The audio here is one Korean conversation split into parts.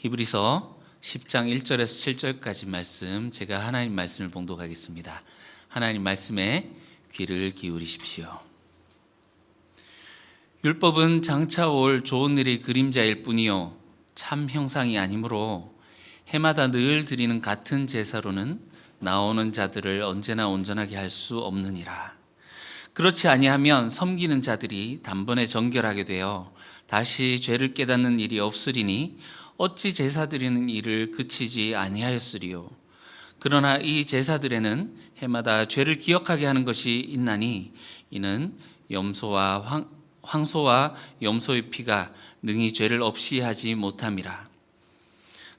히브리서 10장 1절에서 7절까지 말씀, 제가 하나님 말씀을 봉독하겠습니다. 하나님 말씀에 귀를 기울이십시오. 율법은 장차 올 좋은 일의 그림자일 뿐이요 참 형상이 아니므로 해마다 늘 드리는 같은 제사로는 나오는 자들을 언제나 온전하게 할 수 없느니라. 그렇지 아니하면 섬기는 자들이 단번에 정결하게 되어 다시 죄를 깨닫는 일이 없으리니 어찌 제사 드리는 일을 그치지 아니하였으리요. 그러나 이 제사들에는 해마다 죄를 기억하게 하는 것이 있나니 이는 염소와 황소와 염소의 피가 능히 죄를 없이 하지 못함이라.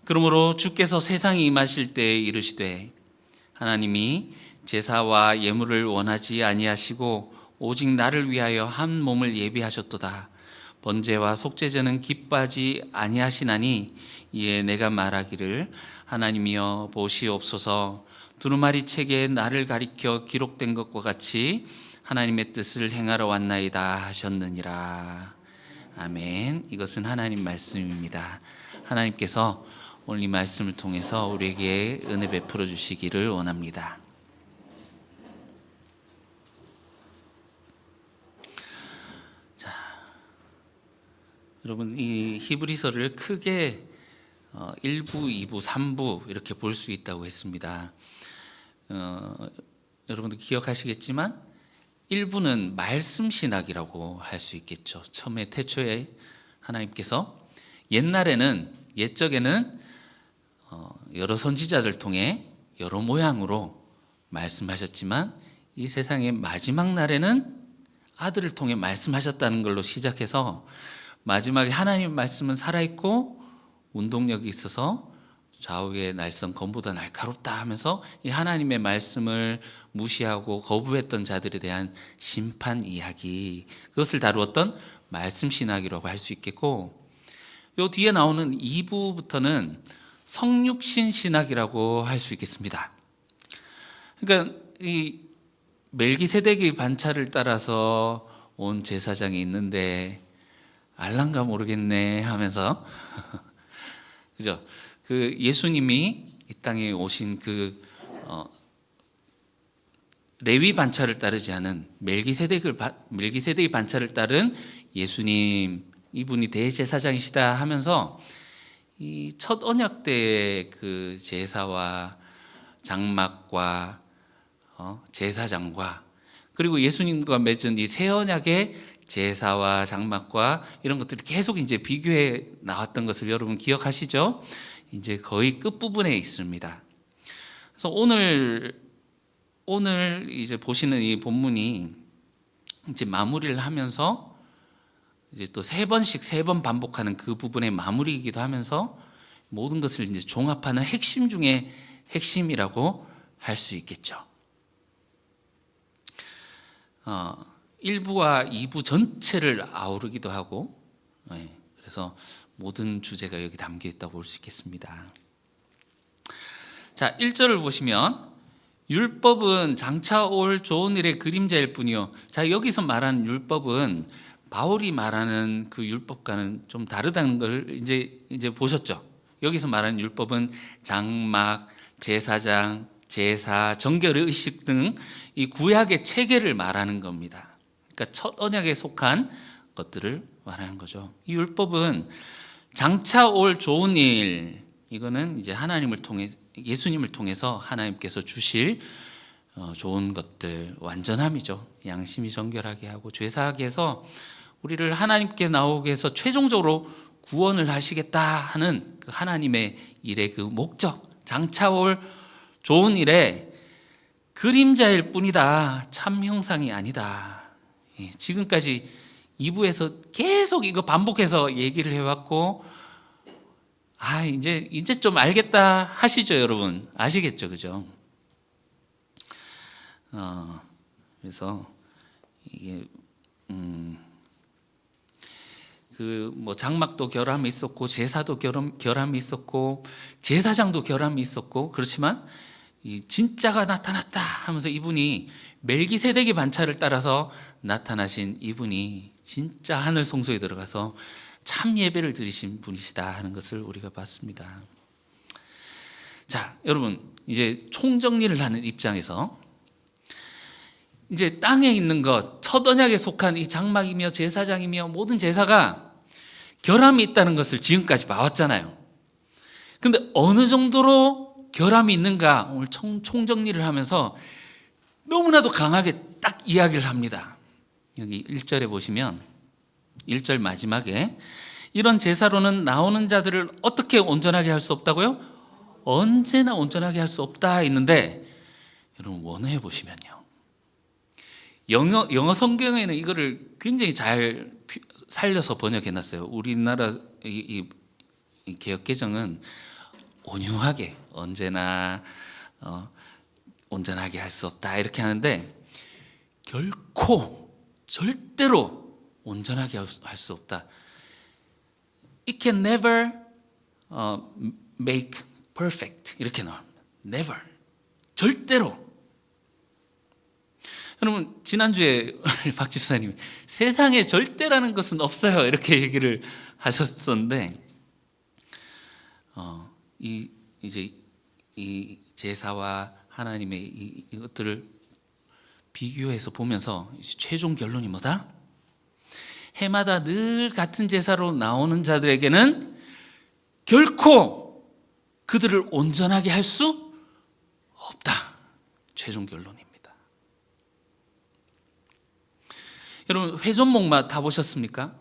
그러므로 주께서 세상에 임하실 때에 이르시되 하나님이 제사와 예물을 원하지 아니하시고 오직 나를 위하여 한 몸을 예비하셨도다. 번제와 속죄제는 기뻐하지 아니하시나니 이에 내가 말하기를 하나님이여 보시옵소서. 두루마리 책에 나를 가리켜 기록된 것과 같이 하나님의 뜻을 행하러 왔나이다 하셨느니라. 아멘. 이것은 하나님 말씀입니다. 하나님께서 오늘 이 말씀을 통해서 우리에게 은혜 베풀어 주시기를 원합니다. 여러분, 이 히브리서를 크게 1부, 2부, 3부 이렇게 볼 수 있다고 했습니다. 여러분도 기억하시겠지만 1부는 말씀 신학이라고 할 수 있겠죠. 처음에 태초에 하나님께서 옛적에는 여러 선지자들 통해 여러 모양으로 말씀하셨지만 이 세상의 마지막 날에는 아들을 통해 말씀하셨다는 걸로 시작해서 마지막에 하나님의 말씀은 살아있고 운동력이 있어서 좌우의 날선 검보다 날카롭다 하면서 이 하나님의 말씀을 무시하고 거부했던 자들에 대한 심판 이야기, 그것을 다루었던 말씀 신학이라고 할 수 있겠고, 요 뒤에 나오는 2부부터는 성육신 신학이라고 할 수 있겠습니다. 그러니까 이 멜기세덱의 반차를 따라서 온 제사장이 있는데 알란가 모르겠네 하면서 그죠? 그 예수님이 이 땅에 오신 그 레위 반차를 따르지 않은 멜기세덱의 반차를 따른 예수님, 이분이 대제사장이시다 하면서 이 첫 언약 때의 그 제사와 장막과 제사장과 그리고 예수님과 맺은 이 새 언약의 제사와 장막과 이런 것들이 계속 이제 비교해 나왔던 것을 여러분 기억하시죠? 이제 거의 끝부분에 있습니다. 그래서 오늘 이제 보시는 이 본문이 이제 마무리를 하면서 이제 또 세 번 반복하는 그 부분의 마무리이기도 하면서 모든 것을 이제 종합하는 핵심 중에 핵심이라고 할 수 있겠죠. 1부와 2부 전체를 아우르기도 하고, 그래서 모든 주제가 여기 담겨 있다고 볼 수 있겠습니다. 자, 1절을 보시면 율법은 장차 올 좋은 일의 그림자일 뿐이요. 자, 여기서 말하는 율법은 바울이 말하는 그 율법과는 좀 다르다는 걸 이제 보셨죠. 여기서 말하는 율법은 장막, 제사장, 제사, 정결의 의식 등 이 구약의 체계를 말하는 겁니다. 그러니까 첫 언약에 속한 것들을 말하는 거죠. 이 율법은 장차 올 좋은 일, 이거는 이제 예수님을 통해서 하나님께서 주실 좋은 것들, 완전함이죠. 양심이 정결하게 하고 죄사하게 해서 우리를 하나님께 나오게 해서 최종적으로 구원을 하시겠다 하는 그 하나님의 일의 그 목적, 장차 올 좋은 일의 그림자일 뿐이다. 참 형상이 아니다. 지금까지 2부에서 계속 이거 반복해서 얘기를 해왔고, 이제 좀 알겠다 하시죠, 여러분? 아시겠죠, 그죠? 그래서 이게 장막도 결함이 있었고, 제사도 결함이 있었고, 제사장도 결함이 있었고, 그렇지만 이 진짜가 나타났다 하면서 이분이 멜기세덱의 반차를 따라서 나타나신 이분이 진짜 하늘 성소에 들어가서 참 예배를 드리신 분이시다 하는 것을 우리가 봤습니다. 자, 여러분, 이제 총정리를 하는 입장에서 이제 땅에 있는 것, 첫 언약에 속한 이 장막이며 제사장이며 모든 제사가 결함이 있다는 것을 지금까지 봐왔잖아요. 근데 어느 정도로 결함이 있는가 오늘 총정리를 하면서 너무나도 강하게 딱 이야기를 합니다. 여기 1절에 보시면 1절 마지막에 이런 제사로는 나오는 자들을 어떻게 온전하게 할 수 없다고요? 언제나 온전하게 할 수 없다 했는데, 여러분 원어에 보시면요, 영어 성경에는 이거를 굉장히 잘 살려서 번역해놨어요. 우리나라 이 개역 개정은 온유하게 언제나 온전하게 할 수 없다 이렇게 하는데, 결코 절대로 온전하게 할 수 없다. It can never make perfect 이렇게 나옵니다. Never, 절대로. 여러분 지난주에 박 집사님이 세상에 절대라는 것은 없어요 이렇게 얘기를 하셨었는데, 이제 이 제사와 하나님의 이것들을 비교해서 보면서 최종 결론이 뭐다? 해마다 늘 같은 제사로 나오는 자들에게는 결코 그들을 온전하게 할 수 없다. 최종 결론입니다. 여러분 회전목마 타보셨습니까?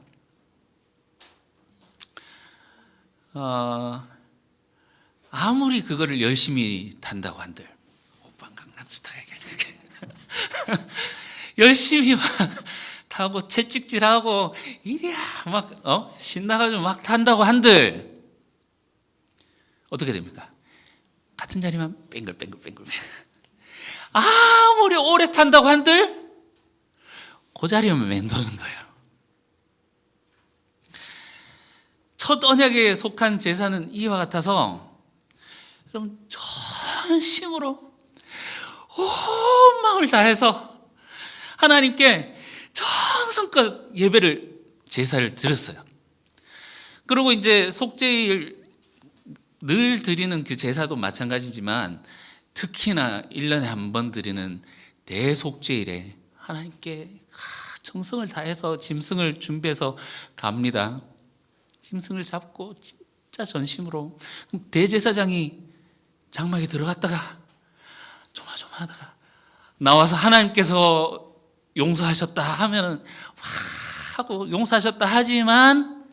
아무리 그거를 열심히 탄다고 한들, 오빠 강남스타일 이렇게 열심히 막 타고 채찍질하고 이래야 막 신나가지고 막 탄다고 한들 어떻게 됩니까? 같은 자리만 뱅글뱅글 아무리 오래 탄다고 한들 그 자리만 맴도는 거예요. 첫 언약에 속한 제사는 이와 같아서 여러분 전심으로 온 마음을 다해서 하나님께 정성껏 예배를 제사를 드렸어요. 그리고 이제 속죄일 늘 드리는 그 제사도 마찬가지지만 특히나 1년에 한 번 드리는 대속죄일에 하나님께 정성을 다해서 짐승을 준비해서 갑니다. 짐승을 잡고 진짜 전심으로. 대제사장이 장막에 들어갔다가 조마조마하다가 나와서 하나님께서 용서하셨다 하면은 와 하고 용서하셨다 하지만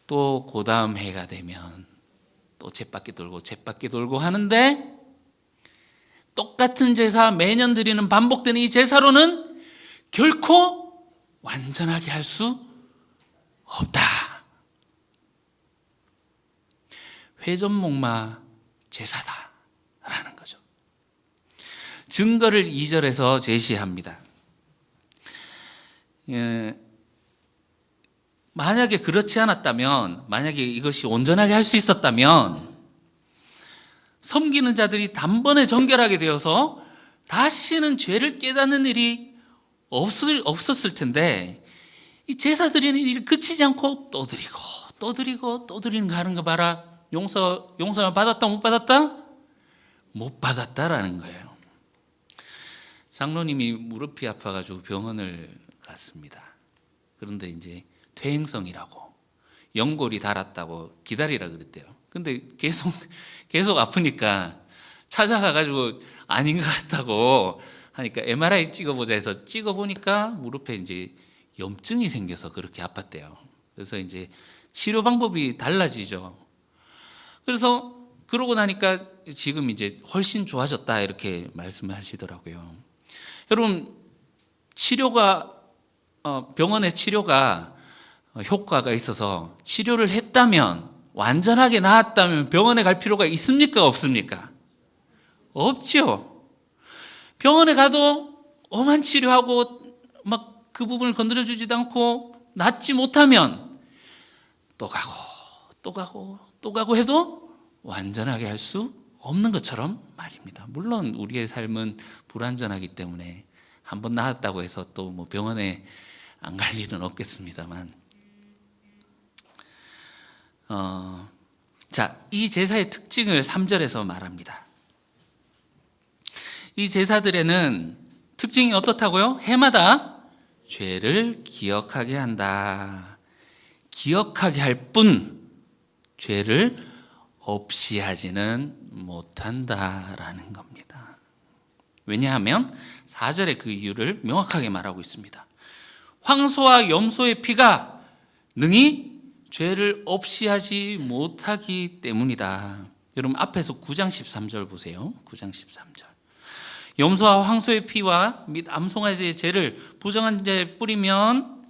또 그 다음 해가 되면 또 쳇바퀴 돌고 하는데, 똑같은 제사 매년 드리는 반복되는 이 제사로는 결코 완전하게 할 수 없다. 회전목마 제사다라는 거죠. 증거를 2절에서 제시합니다. 만약에 그렇지 않았다면, 만약에 이것이 온전하게 할 수 있었다면 섬기는 자들이 단번에 정결하게 되어서 다시는 죄를 깨닫는 일이 없었을 텐데, 이 제사 드리는 일이 그치지 않고 또 드리는 거 하는 거 봐라. 용서만 받았다 못 받았다? 못 받았다라는 거예요. 장로님이 무릎이 아파가지고 병원을 갔습니다. 그런데 이제 퇴행성이라고, 연골이 닳았다고 기다리라 그랬대요. 근데 계속 아프니까 찾아가가지고 아닌 것 같다고 하니까 MRI 찍어보자 해서 찍어보니까 무릎에 이제 염증이 생겨서 그렇게 아팠대요. 그래서 이제 치료 방법이 달라지죠. 그래서 그러고 나니까 지금 이제 훨씬 좋아졌다 이렇게 말씀하시더라고요. 여러분 병원의 치료가 효과가 있어서 치료를 했다면, 완전하게 나았다면 병원에 갈 필요가 있습니까? 없습니까? 없죠. 병원에 가도 엄한 치료하고 막 그 부분을 건드려주지도 않고 낫지 못하면 또 가고 해도 완전하게 할 수 없는 것처럼 말입니다. 물론 우리의 삶은 불완전하기 때문에 한번 나았다고 해서 또 뭐 병원에 안 갈 일은 없겠습니다만, 자, 이 제사의 특징을 3절에서 말합니다. 이 제사들에는 특징이 어떻다고요? 해마다 죄를 기억하게 한다. 기억하게 할 뿐 죄를 없이 하지는 못한다라는 겁니다. 왜냐하면 4절에 그 이유를 명확하게 말하고 있습니다. 황소와 염소의 피가 능히 죄를 없이 하지 못하기 때문이다. 여러분 앞에서 9장 13절 보세요. 9장 13절. 염소와 황소의 피와 및 암송아지의 죄를 부정한 자에 뿌리면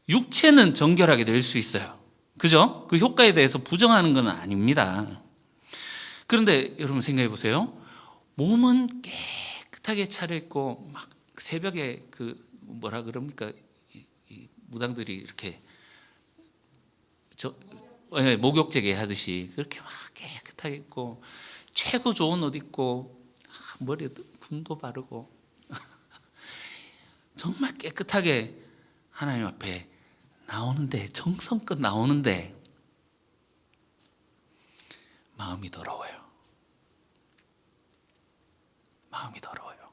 육체는 정결하게 될 수 있어요. 그죠? 그 효과에 대해서 부정하는 건 아닙니다. 그런데 여러분 생각해 보세요. 몸은 깨끗하게 차려입고 막 새벽에 그 뭐라 그럽니까? 이 무당들이 이렇게 목욕제계 하듯이 그렇게 막 깨끗하게 입고 최고 좋은 옷 입고 머리에 분도 바르고 정말 깨끗하게 하나님 앞에 나오는데, 정성껏 나오는데 마음이 더러워요. 마음이 더러워요.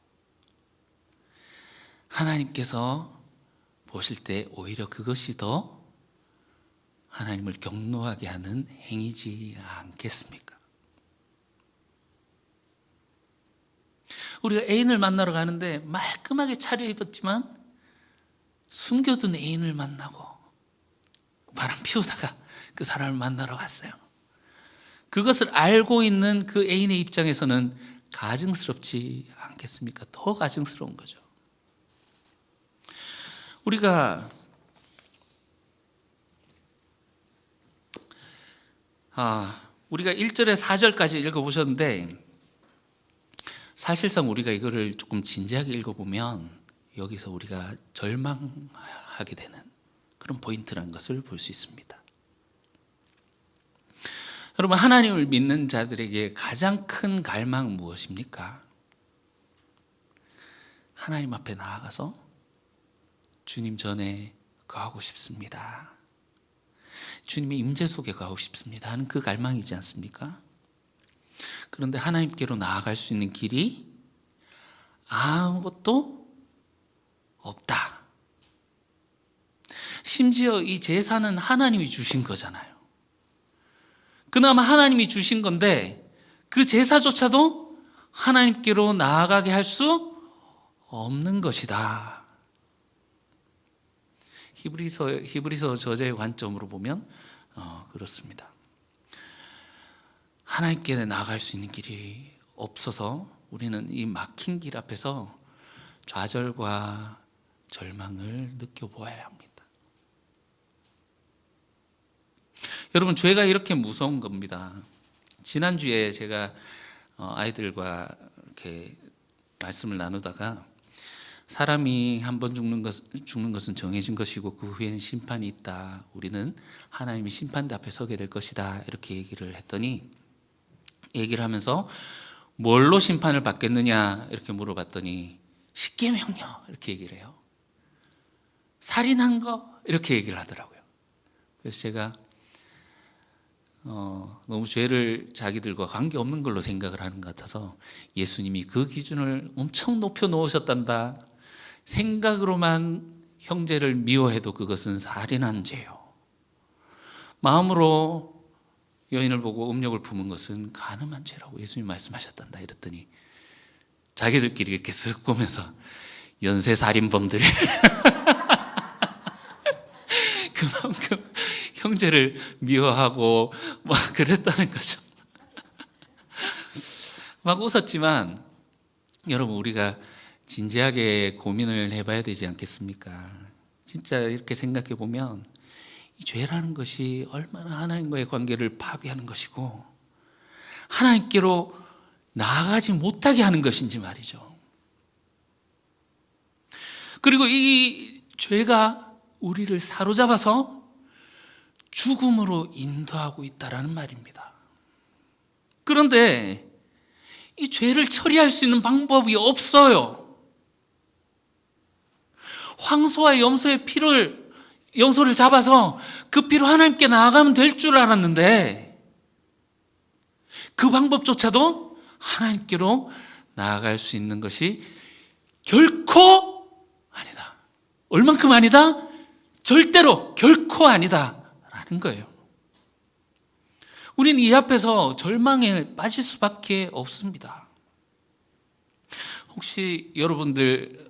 하나님께서 보실 때 오히려 그것이 더 하나님을 경노하게 하는 행위지 않겠습니까? 우리가 애인을 만나러 가는데 말끔하게 차려입었지만 숨겨둔 애인을 만나고 바람 피우다가 그 사람을 만나러 갔어요. 그것을 알고 있는 그 애인의 입장에서는 가증스럽지 않겠습니까? 더 가증스러운 거죠. 우리가 1절에 4절까지 읽어보셨는데 사실상 우리가 이거를 조금 진지하게 읽어보면 여기서 우리가 절망하게 되는 그런 포인트라는 것을 볼 수 있습니다. 여러분, 하나님을 믿는 자들에게 가장 큰 갈망은 무엇입니까? 하나님 앞에 나아가서 주님 전에 거하고 싶습니다. 주님의 임재 속에 거하고 싶습니다 하는 그 갈망이지 않습니까? 그런데 하나님께로 나아갈 수 있는 길이 아무것도 없다. 심지어 이 제사는 하나님이 주신 거잖아요. 그나마 하나님이 주신 건데 그 제사조차도 하나님께로 나아가게 할 수 없는 것이다. 히브리서 저자의 관점으로 보면 그렇습니다. 하나님께 나아갈 수 있는 길이 없어서 우리는 이 막힌 길 앞에서 좌절과 절망을 느껴보아야 합니다. 여러분, 죄가 이렇게 무서운 겁니다. 지난주에 제가 아이들과 이렇게 말씀을 나누다가 사람이 한 번 죽는 것은 정해진 것이고 그 후에는 심판이 있다. 우리는 하나님의 심판대 앞에 서게 될 것이다. 이렇게 얘기를 했더니, 얘기를 하면서 뭘로 심판을 받겠느냐 이렇게 물어봤더니 십계명이요 이렇게 얘기를 해요. 살인한 거 이렇게 얘기를 하더라고요. 그래서 제가 너무 죄를 자기들과 관계없는 걸로 생각을 하는 것 같아서 예수님이 그 기준을 엄청 높여 놓으셨단다. 생각으로만 형제를 미워해도 그것은 살인한 죄요. 마음으로 여인을 보고 음욕을 품은 것은 간음한 죄라고 예수님이 말씀하셨단다. 이랬더니 자기들끼리 이렇게 쓱 보면서 연쇄살인범들이 그만큼 형제를 미워하고 막 그랬다는 거죠. 막 웃었지만 여러분, 우리가 진지하게 고민을 해봐야 되지 않겠습니까? 진짜 이렇게 생각해 보면 이 죄라는 것이 얼마나 하나님과의 관계를 파괴하는 것이고 하나님께로 나아가지 못하게 하는 것인지 말이죠. 그리고 이 죄가 우리를 사로잡아서 죽음으로 인도하고 있다라는 말입니다. 그런데 이 죄를 처리할 수 있는 방법이 없어요. 황소와 염소의 피를 염소를 잡아서 그 피로 하나님께 나아가면 될 줄 알았는데 그 방법조차도 하나님께로 나아갈 수 있는 것이 결코 아니다. 얼만큼 아니다? 절대로 결코 아니다 라는 거예요. 우리는 이 앞에서 절망에 빠질 수밖에 없습니다. 혹시 여러분들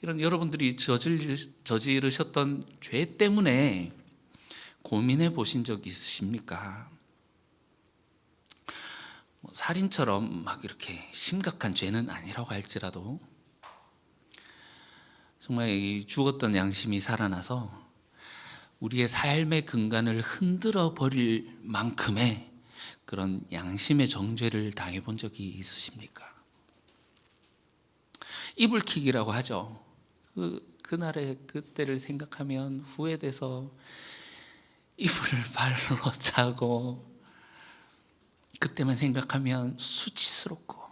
이런 여러분들이 저지르셨던 죄 때문에 고민해 보신 적 있으십니까? 살인처럼 막 이렇게 심각한 죄는 아니라고 할지라도 정말 이 죽었던 양심이 살아나서 우리의 삶의 근간을 흔들어 버릴 만큼의 그런 양심의 정죄를 당해 본 적이 있으십니까? 이불킥이라고 하죠. 그날의 그때를 생각하면 후회돼서 이불을 발로 차고 그때만 생각하면 수치스럽고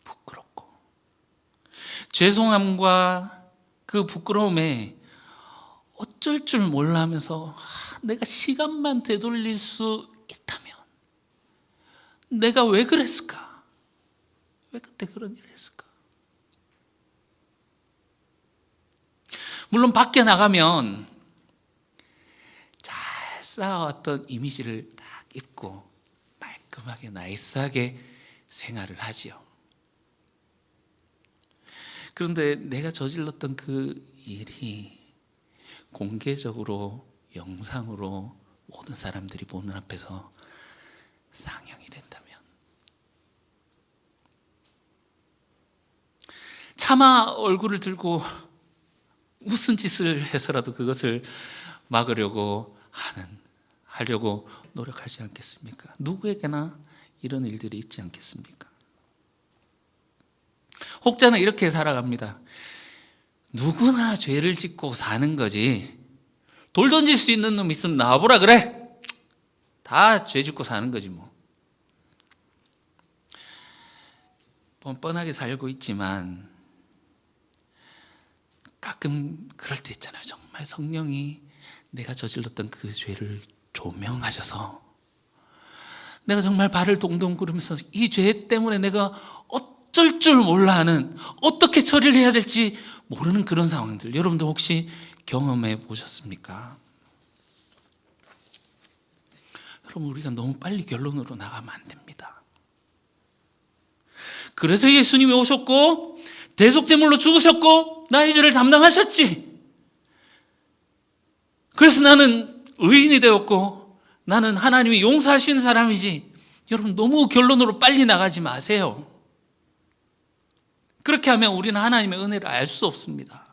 부끄럽고 죄송함과 그 부끄러움에 어쩔 줄 몰라 하면서 내가 시간만 되돌릴 수 있다면 내가 왜 그랬을까? 왜 그때 그런 일을 했을까? 물론 밖에 나가면 잘 쌓아왔던 이미지를 딱 입고 깔끔하게 나이스하게 생활을 하지요. 그런데 내가 저질렀던 그 일이 공개적으로 영상으로 모든 사람들이 보는 앞에서 상영이 된다면 차마 얼굴을 들고 무슨 짓을 해서라도 그것을 막으려고 하려고 노력하지 않겠습니까? 누구에게나 이런 일들이 있지 않겠습니까? 혹자는 이렇게 살아갑니다. 누구나 죄를 짓고 사는 거지. 돌 던질 수 있는 놈 있으면 나와보라 그래. 다 죄 짓고 사는 거지 뭐. 뻔뻔하게 살고 있지만 가끔 그럴 때 있잖아요. 정말 성령이 내가 저질렀던 그 죄를 조명하셔서 내가 정말 발을 동동 구르면서 이 죄 때문에 내가 어쩔 줄 몰라 하는, 어떻게 처리를 해야 될지 모르는 그런 상황들, 여러분들 혹시 경험해 보셨습니까? 여러분, 우리가 너무 빨리 결론으로 나가면 안 됩니다. 그래서 예수님이 오셨고 대속제물로 죽으셨고 나의 죄를 담당하셨지. 그래서 나는 의인이 되었고 나는 하나님이 용서하시는 사람이지. 여러분, 너무 결론으로 빨리 나가지 마세요. 그렇게 하면 우리는 하나님의 은혜를 알 수 없습니다.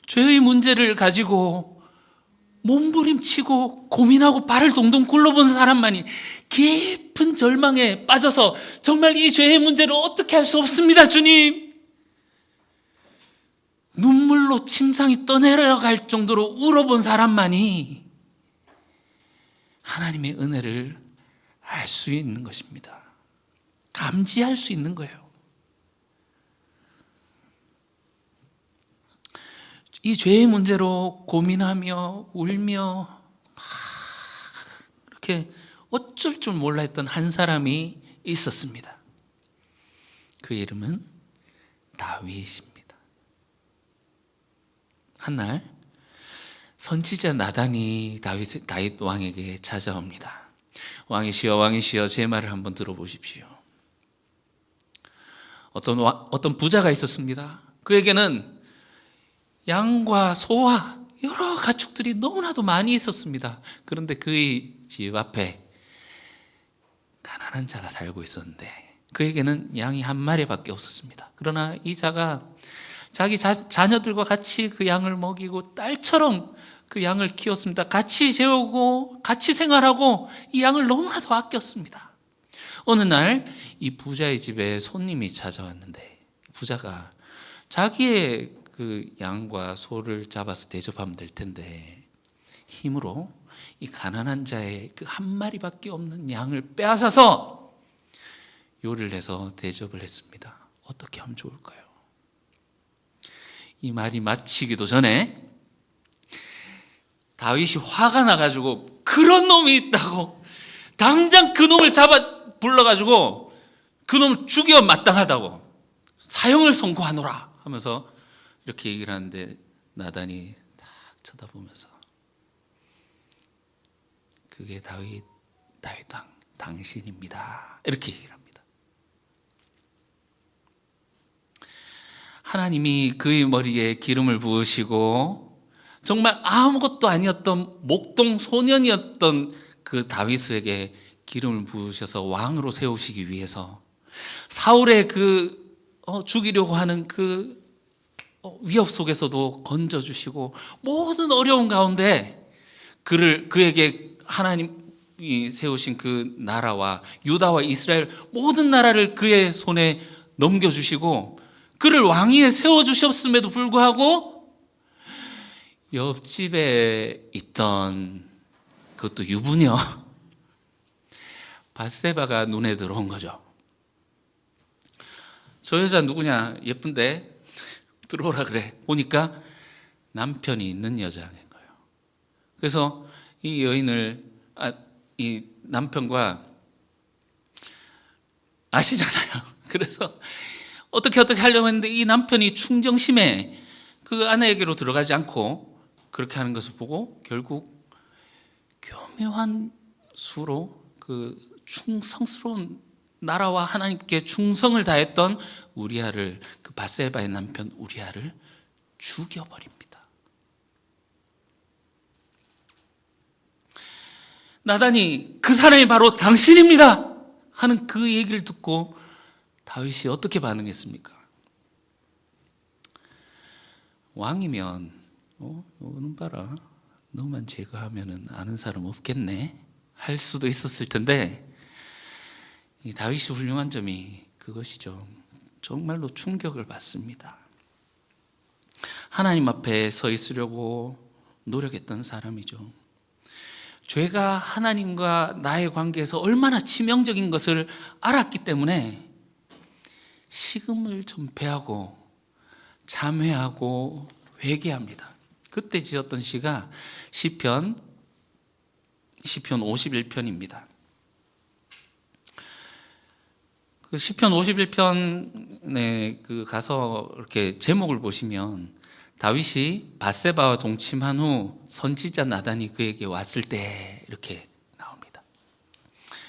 죄의 문제를 가지고 몸부림치고 고민하고 발을 동동 굴러본 사람만이 깊은 절망에 빠져서 정말 이 죄의 문제를 어떻게 할 수 없습니다, 주님. 눈물로 침상이 떠내려갈 정도로 울어본 사람만이 하나님의 은혜를 알 수 있는 것입니다. 감지할 수 있는 거예요. 이 죄의 문제로 고민하며 울며 이렇게 어쩔 줄 몰라 했던 한 사람이 있었습니다. 그 이름은 다윗입니다. 한날 선지자 나단이 다윗 왕에게 찾아옵니다. 왕이시여, 왕이시여, 제 말을 한번 들어보십시오. 어떤 부자가 있었습니다. 그에게는 양과 소와 여러 가축들이 너무나도 많이 있었습니다. 그런데 그의 집 앞에 가난한 자가 살고 있었는데 그에게는 양이 한 마리밖에 없었습니다. 그러나 이 자가 자기 자녀들과 같이 그 양을 먹이고 딸처럼 그 양을 키웠습니다. 같이 재우고 같이 생활하고 이 양을 너무나도 아꼈습니다. 어느 날 이 부자의 집에 손님이 찾아왔는데 부자가 자기의 그 양과 소를 잡아서 대접하면 될 텐데 힘으로 이 가난한 자의 그 한 마리밖에 없는 양을 빼앗아서 요리를 해서 대접을 했습니다. 어떻게 하면 좋을까요? 이 말이 마치기도 전에 다윗이 화가 나가지고 그런 놈이 있다고 당장 그 놈을 잡아 불러가지고 그 놈을 죽여 마땅하다고 사형을 선고하노라 하면서 이렇게 얘기를 하는데 나단이 딱 쳐다보면서 그게 다윗 왕 당신입니다 이렇게 얘기를 합니다. 하나님이 그의 머리에 기름을 부으시고 정말 아무것도 아니었던 목동 소년이었던 그 다윗에게 기름을 부으셔서 왕으로 세우시기 위해서 사울의 죽이려고 하는 그 위협 속에서도 건져주시고 모든 어려운 가운데 그에게 하나님이 세우신 그 나라와 유다와 이스라엘 모든 나라를 그의 손에 넘겨주시고 그를 왕위에 세워주셨음에도 불구하고 옆집에 있던 그것도 유부녀 밧세바가 눈에 들어온 거죠. 저 여자 누구냐? 예쁜데 들어오라 그래. 보니까 남편이 있는 여자인 거예요. 그래서 이 여인을 이 남편과 아시잖아요. 그래서 어떻게 하려고 했는데 이 남편이 충정심에 그 아내에게로 들어가지 않고 그렇게 하는 것을 보고 결국 교묘한 수로 그 충성스러운 나라와 하나님께 충성을 다했던 우리아를 그 밧세바의 남편 우리아를 죽여버립니다. 나단이 그 사람이 바로 당신입니다 하는 그 얘기를 듣고 다윗이 어떻게 반응했습니까? 왕이면 너는 봐라 너만 제거하면 아는 사람 없겠네 할 수도 있었을 텐데 이 다윗이 훌륭한 점이 그것이죠. 정말로 충격을 받습니다. 하나님 앞에 서 있으려고 노력했던 사람이죠. 죄가 하나님과 나의 관계에서 얼마나 치명적인 것을 알았기 때문에 식음을 전폐하고 참회하고 회개합니다. 그때 지었던 시가 시편 51편입니다. 그 시편 51편에 가서 이렇게 제목을 보시면 다윗이 밧세바와 동침한 후 선지자 나단이 그에게 왔을 때 이렇게 나옵니다.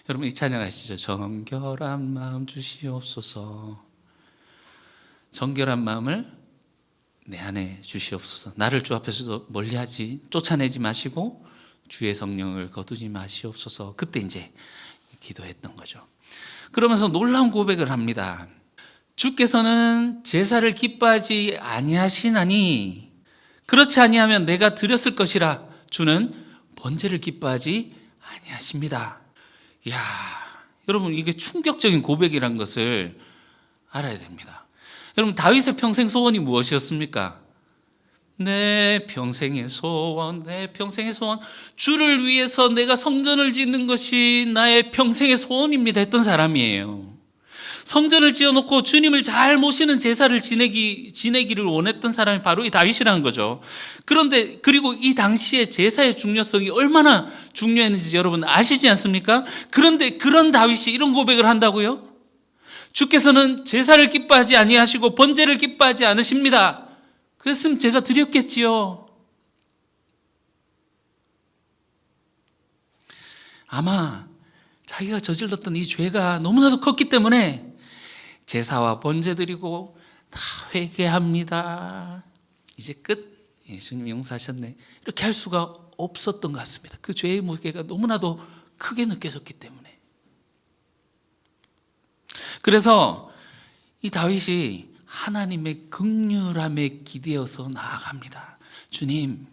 여러분 이 찬양 아시죠? 정결한 마음 주시옵소서. 정결한 마음을 내 안에 주시옵소서. 나를 주 앞에서도 멀리하지 쫓아내지 마시고 주의 성령을 거두지 마시옵소서. 그때 이제 기도했던 거죠. 그러면서 놀라운 고백을 합니다. 주께서는 제사를 기뻐하지 아니하시나니 그렇지 아니하면 내가 드렸을 것이라 주는 번제를 기뻐하지 아니하십니다. 이야, 여러분 이게 충격적인 고백이란 것을 알아야 됩니다. 여러분 다윗의 평생 소원이 무엇이었습니까? 내 평생의 소원, 내 평생의 소원, 주를 위해서 내가 성전을 짓는 것이 나의 평생의 소원입니다 했던 사람이에요. 성전을 지어놓고 주님을 잘 모시는 제사를 지내기를 원했던 사람이 바로 이 다윗이라는 거죠. 그런데 그리고 이 당시에 제사의 중요성이 얼마나 중요했는지 여러분 아시지 않습니까? 그런데 그런 다윗이 이런 고백을 한다고요? 주께서는 제사를 기뻐하지 아니하시고 번제를 기뻐하지 않으십니다. 그랬으면 제가 드렸겠지요. 아마 자기가 저질렀던 이 죄가 너무나도 컸기 때문에 제사와 번제 드리고 다 회개합니다. 이제 끝. 예수님 용서하셨네. 이렇게 할 수가 없었던 것 같습니다. 그 죄의 무게가 너무나도 크게 느껴졌기 때문에. 그래서 이 다윗이 하나님의 긍휼함에 기대어서 나아갑니다. 주님,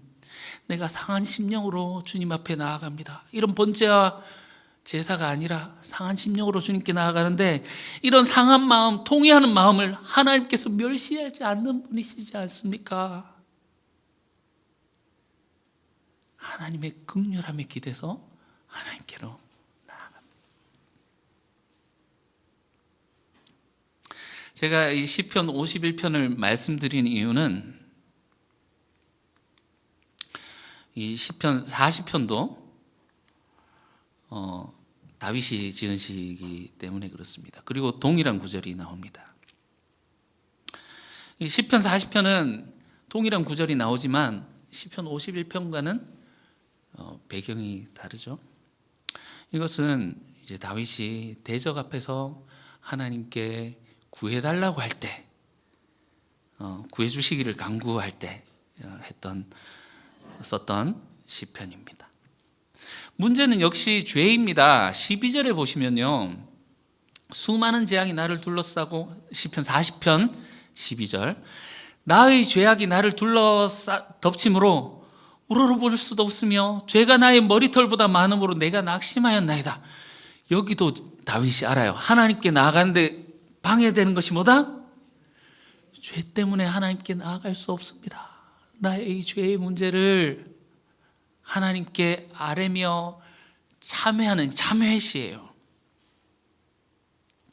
내가 상한 심령으로 주님 앞에 나아갑니다. 이런 번제와 제사가 아니라 상한 심령으로 주님께 나아가는데 이런 상한 마음, 통회하는 마음을 하나님께서 멸시하지 않는 분이시지 않습니까? 하나님의 긍휼함에 기대서 하나님께로 나아갑니다. 제가 이 시편 51편을 말씀드린 이유는 이 시편 40편도 다윗이 지은 시이기 때문에 그렇습니다. 그리고 동일한 구절이 나옵니다. 이 시편 40편은 동일한 구절이 나오지만 시편 51편과는 배경이 다르죠. 이것은 이제 다윗이 대적 앞에서 하나님께 구해달라고 할 때, 구해주시기를 간구할 때 썼던 시편입니다. 문제는 역시 죄입니다. 12절에 보시면요, 수많은 재앙이 나를 둘러싸고, 시편 40편 12절, 나의 죄악이 나를 덮침으로 우러러볼 수도 없으며 죄가 나의 머리털보다 많음으로 내가 낙심하였나이다. 여기도 다윗이 알아요. 하나님께 나아가는데 방해되는 것이 뭐다? 죄 때문에 하나님께 나아갈 수 없습니다. 나의 이 죄의 문제를 하나님께 아뢰며 참회하는 참회시예요.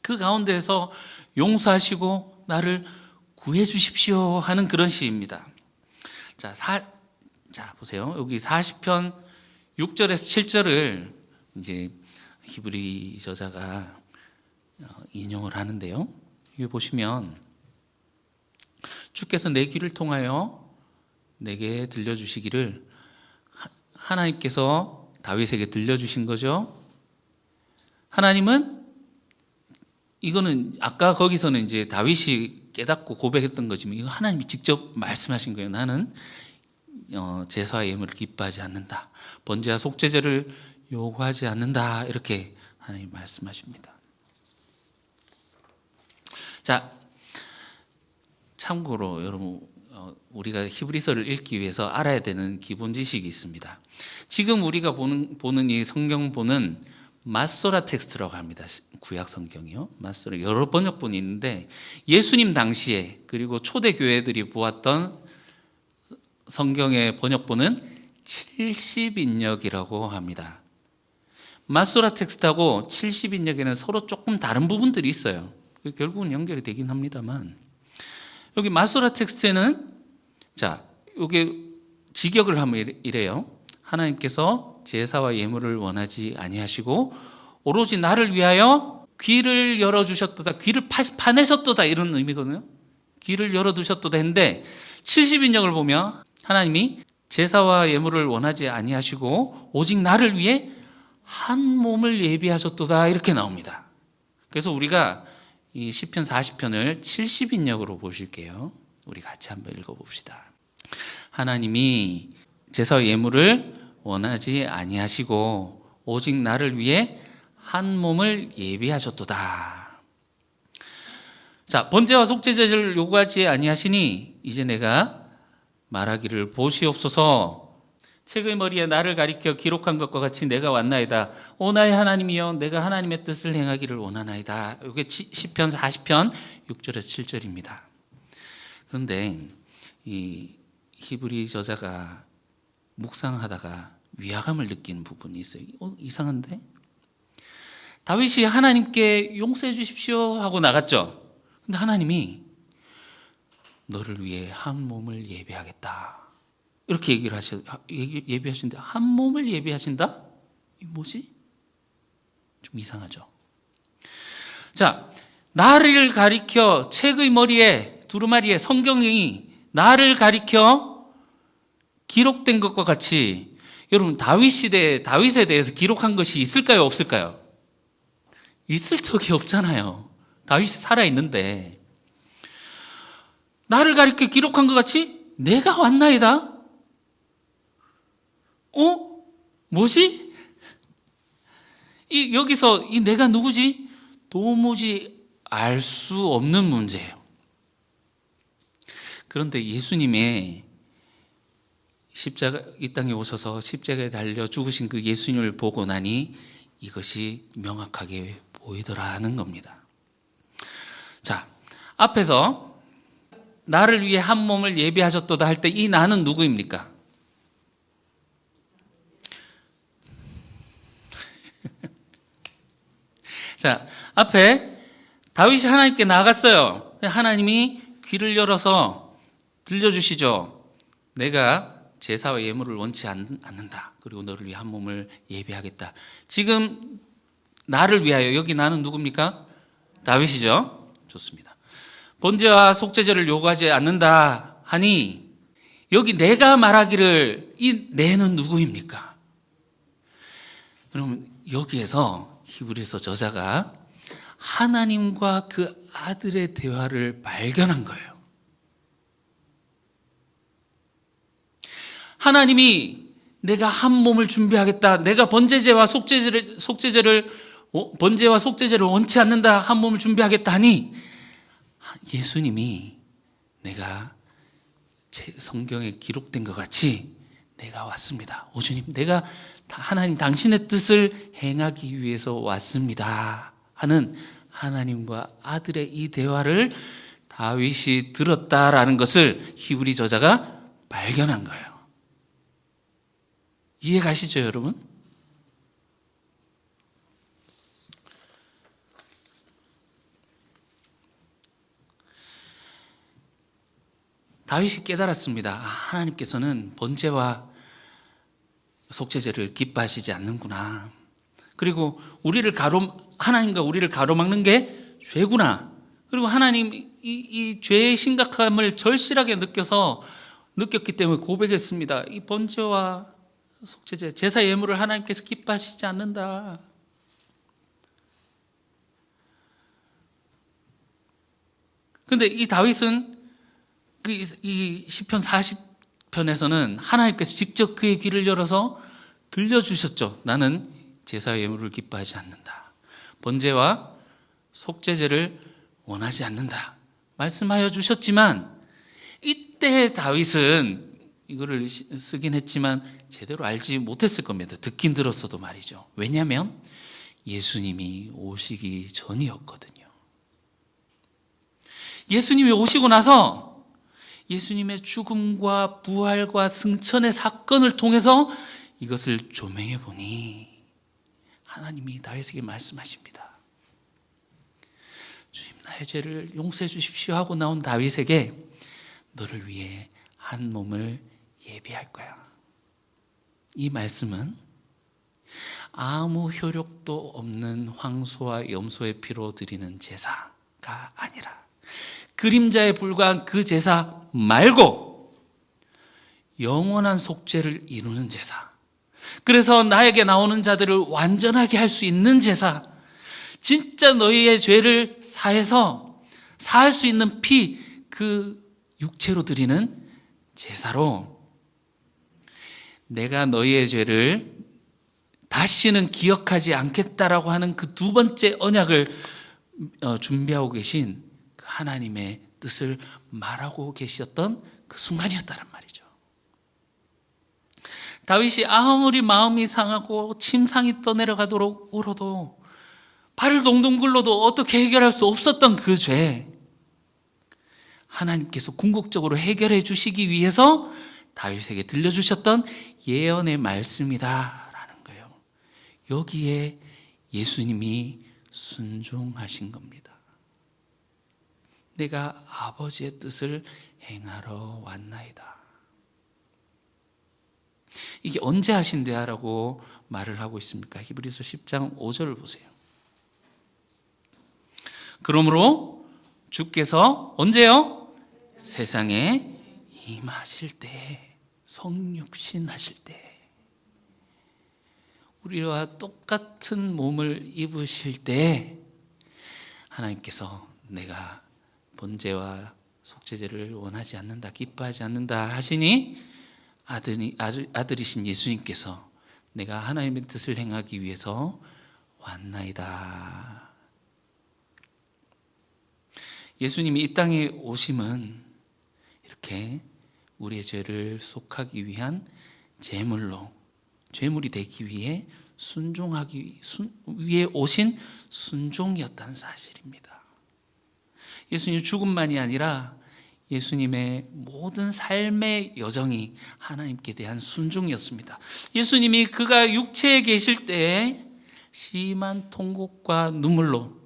그 가운데서 용서하시고 나를 구해 주십시오 하는 그런 시입니다. 자, 보세요. 여기 40편 6절에서 7절을 이제 히브리 저자가 인용을 하는데요. 여기 보시면 주께서 내 귀를 통하여 내게 들려주시기를, 하나님께서 다윗에게 들려주신 거죠. 하나님은, 이거는 아까 거기서는 이제 다윗이 깨닫고 고백했던 거지만 이거 하나님이 직접 말씀하신 거예요. 나는 제사와 예물을 기뻐하지 않는다. 번제와 속죄제를 요구하지 않는다. 이렇게 하나님 말씀하십니다. 자, 참고로 여러분, 우리가 히브리서를 읽기 위해서 알아야 되는 기본 지식이 있습니다. 지금 우리가 보는 이 성경본은 마소라 텍스트라고 합니다. 구약 성경이요. 마소라, 여러 번역본이 있는데 예수님 당시에 그리고 초대 교회들이 보았던 성경의 번역본은 70인역이라고 합니다. 마소라 텍스트하고 70인역에는 서로 조금 다른 부분들이 있어요. 결국은 연결이 되긴 합니다만, 여기 마소라 텍스트에는, 자, 여기 직역을 하면 이래요. 하나님께서 제사와 예물을 원하지 아니하시고 오로지 나를 위하여 귀를 열어주셨도다, 귀를 파내셨도다, 이런 의미거든요. 귀를 열어두셨도다 했는데 70인역을 보면 하나님이 제사와 예물을 원하지 아니하시고 오직 나를 위해 한 몸을 예비하셨도다, 이렇게 나옵니다. 그래서 우리가 이 시편 40편을 70인역으로 보실게요. 우리 같이 한번 읽어봅시다. 하나님이 제사와 예물을 원하지 아니하시고 오직 나를 위해 한 몸을 예비하셨도다. 자, 번제와 속죄제를 요구하지 아니하시니 이제 내가 말하기를 보시옵소서. 책의 머리에 나를 가리켜 기록한 것과 같이 내가 왔나이다. 오 나의 하나님이여, 내가 하나님의 뜻을 행하기를 원하나이다. 이게 시편 40편 6절에서 7절입니다. 그런데 이 히브리 저자가 묵상하다가 위화감을 느끼는 부분이 있어요. 이상한데? 다윗이 하나님께 용서해 주십시오 하고 나갔죠. 근데 하나님이 너를 위해 한 몸을 예비하겠다, 이렇게 예비하신데, 한 몸을 예비하신다? 이 뭐지? 좀 이상하죠. 자, 나를 가리켜, 책의 머리에, 두루마리에 성경이 나를 가리켜 기록된 것과 같이, 여러분, 다윗 시대에 다윗에 대해서 기록한 것이 있을까요, 없을까요? 있을 적이 없잖아요. 다윗이 살아있는데. 나를 가리켜 기록한 것 같이 내가 왔나이다? 뭐지? 여기서 이 내가 누구지? 도무지 알 수 없는 문제예요. 그런데 예수님의 십자가, 이 땅에 오셔서 십자가에 달려 죽으신 그 예수님을 보고 나니 이것이 명확하게 보이더라는 겁니다. 자, 앞에서 나를 위해 한 몸을 예비하셨도다 할 때 이 나는 누구입니까? 자, 앞에 다윗이 하나님께 나갔어요. 하나님이 귀를 열어서 들려주시죠. 내가 제사와 예물을 원치 않는다. 그리고 너를 위해 한 몸을 예비하겠다. 지금 나를 위하여, 여기 나는 누굽니까? 다윗이죠. 좋습니다. 번제와 속죄제를 요구하지 않는다 하니 여기 내가 말하기를 이 내는 누구입니까? 여러분, 여기에서 히브리서 저자가 하나님과 그 아들의 대화를 발견한 거예요. 하나님이 내가 한 몸을 준비하겠다. 내가 번제와 속죄제를 원치 않는다. 한 몸을 준비하겠다 하니 예수님이 내가 제 성경에 기록된 것 같이 내가 왔습니다. 오 주님, 내가 하나님 당신의 뜻을 행하기 위해서 왔습니다 하는 하나님과 아들의 이 대화를 다윗이 들었다라는 것을 히브리 저자가 발견한 거예요. 이해 가시죠, 여러분? 다윗이 깨달았습니다. 하나님께서는 번제와 속죄제를 기뻐하시지 않는구나. 그리고 하나님과 우리를 가로막는 게 죄구나. 그리고 하나님 이 죄의 심각함을 절실하게 느꼈기 때문에 고백했습니다. 이 번제와 속죄제, 제사 예물을 하나님께서 기뻐하시지 않는다. 그런데 이 다윗은 이 시편 40편에서는 하나님께서 직접 그의 귀를 열어서 들려주셨죠. 나는 제사 예물을 기뻐하지 않는다. 번제와 속죄제를 원하지 않는다. 말씀하여 주셨지만 이때 다윗은 이거를 쓰긴 했지만 제대로 알지 못했을 겁니다. 듣긴 들었어도 말이죠. 왜냐하면 예수님이 오시기 전이었거든요. 예수님이 오시고 나서 예수님의 죽음과 부활과 승천의 사건을 통해서 이것을 조명해 보니 하나님이 다윗에게 말씀하십니다. 주님, 나의 죄를 용서해 주십시오 하고 나온 다윗에게 너를 위해 한 몸을 예비할 거야. 이 말씀은 아무 효력도 없는 황소와 염소의 피로 드리는 제사가 아니라 그림자에 불과한 그 제사 말고 영원한 속죄를 이루는 제사, 그래서 나에게 나오는 자들을 완전하게 할 수 있는 제사, 진짜 너희의 죄를 사해서 사할 수 있는 피, 그 육체로 드리는 제사로 내가 너희의 죄를 다시는 기억하지 않겠다라고 하는 그 두 번째 언약을 준비하고 계신 그 하나님의 뜻을 말하고 계셨던 그 순간이었다는 말이죠. 다윗이 아무리 마음이 상하고 침상이 떠내려가도록 울어도 발을 동동 굴러도 어떻게 해결할 수 없었던 그 죄, 하나님께서 궁극적으로 해결해 주시기 위해서 다윗에게 들려주셨던 예언의 말씀이다라는 거예요. 여기에 예수님이 순종하신 겁니다. 내가 아버지의 뜻을 행하러 왔나이다. 이게 언제 하신대야라고 말을 하고 있습니까? 히브리서 10장 5절을 보세요. 그러므로 주께서 언제요? 세상에 임하실 때, 성육신 하실 때, 우리와 똑같은 몸을 입으실 때 하나님께서 내가 번제와 속죄제를 원하지 않는다, 기뻐하지 않는다 하시니 아들이신 예수님께서 내가 하나님의 뜻을 행하기 위해서 왔나이다. 예수님이 이 땅에 오심은 이렇게 우리의 죄를 속하기 위한 제물이 되기 위해 순종하기 위해 오신 순종이었다는 사실입니다. 예수님 죽음만이 아니라 예수님의 모든 삶의 여정이 하나님께 대한 순종이었습니다. 예수님이 그가 육체에 계실 때에 심한 통곡과 눈물로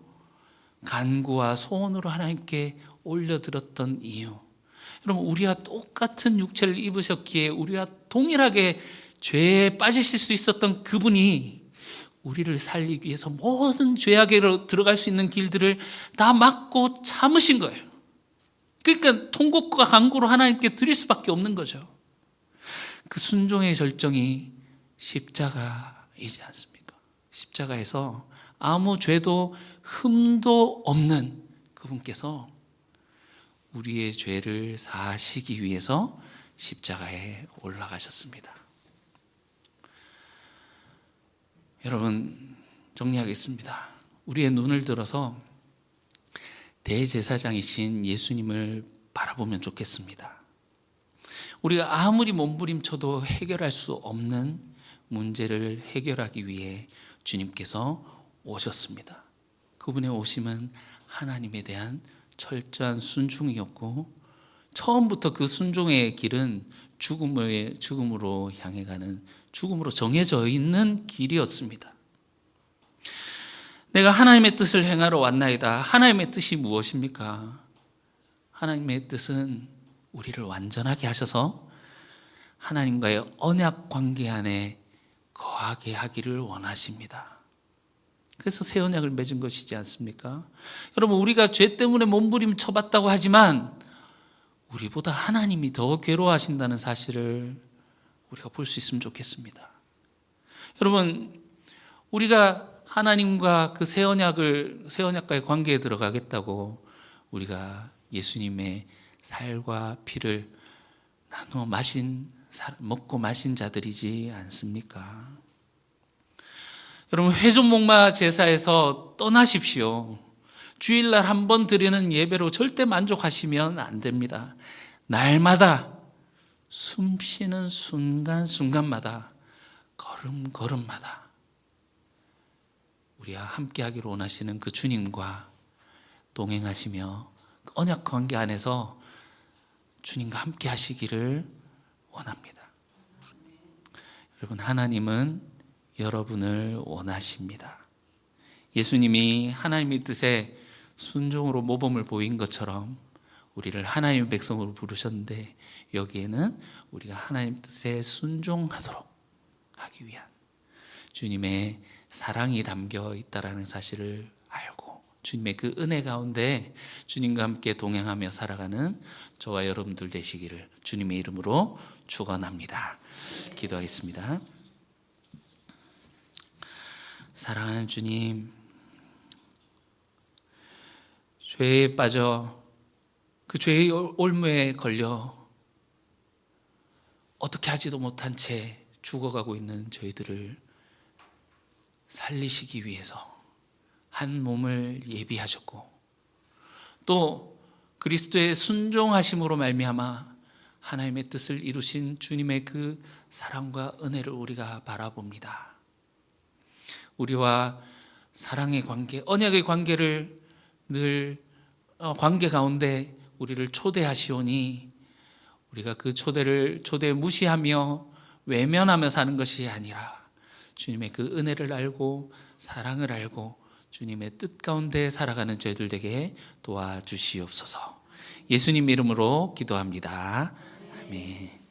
간구와 소원으로 하나님께 올려드렸던 이유, 여러분, 우리와 똑같은 육체를 입으셨기에 우리와 동일하게 죄에 빠지실 수 있었던 그분이 우리를 살리기 위해서 모든 죄악으로 들어갈 수 있는 길들을 다 막고 참으신 거예요. 그러니까 통곡과 간구로 하나님께 드릴 수밖에 없는 거죠. 그 순종의 절정이 십자가이지 않습니까? 십자가에서 아무 죄도 흠도 없는 그분께서 우리의 죄를 사하시기 위해서 십자가에 올라가셨습니다. 여러분, 정리하겠습니다. 우리의 눈을 들어서 대제사장이신 예수님을 바라보면 좋겠습니다. 우리가 아무리 몸부림쳐도 해결할 수 없는 문제를 해결하기 위해 주님께서 오셨습니다. 그분의 오심은 하나님에 대한 철저한 순종이었고, 처음부터 그 순종의 길은 죽음으로 향해 가는, 죽음으로 정해져 있는 길이었습니다. 내가 하나님의 뜻을 행하러 왔나이다. 하나님의 뜻이 무엇입니까? 하나님의 뜻은 우리를 완전하게 하셔서 하나님과의 언약 관계 안에 거하게 하기를 원하십니다. 그래서 새 언약을 맺은 것이지 않습니까? 여러분, 우리가 죄 때문에 몸부림쳐봤다고 하지만 우리보다 하나님이 더 괴로워하신다는 사실을 우리가 볼 수 있으면 좋겠습니다. 여러분, 우리가 하나님과 그 새 언약과의 관계에 들어가겠다고 우리가 예수님의 살과 피를 나누어 먹고 마신 자들이지 않습니까? 여러분, 회전목마 제사에서 떠나십시오. 주일날 한 번 드리는 예배로 절대 만족하시면 안 됩니다. 날마다 숨 쉬는 순간순간마다 걸음걸음마다 우리와 함께하기를 원하시는 그 주님과 동행하시며 그 언약 관계 안에서 주님과 함께 하시기를 원합니다. 여러분, 하나님은 여러분을 원하십니다. 예수님이 하나님의 뜻에 순종으로 모범을 보인 것처럼 우리를 하나님의 백성으로 부르셨는데, 여기에는 우리가 하나님 뜻에 순종하도록 하기 위한 주님의 사랑이 담겨 있다는 사실을 알고 주님의 그 은혜 가운데 주님과 함께 동행하며 살아가는 저와 여러분들 되시기를 주님의 이름으로 축원합니다. 기도하겠습니다. 사랑하는 주님, 죄에 빠져 그 죄의 올무에 걸려 어떻게 하지도 못한 채 죽어가고 있는 저희들을 살리시기 위해서 한 몸을 예비하셨고, 또 그리스도의 순종하심으로 말미암아 하나님의 뜻을 이루신 주님의 그 사랑과 은혜를 우리가 바라봅니다. 우리와 사랑의 관계, 언약의 관계를 늘 관계 가운데 우리를 초대하시오니 우리가 그 초대 무시하며 외면하며 사는 것이 아니라 주님의 그 은혜를 알고 사랑을 알고 주님의 뜻 가운데 살아가는 저희들 되게 도와주시옵소서. 예수님 이름으로 기도합니다. 아멘.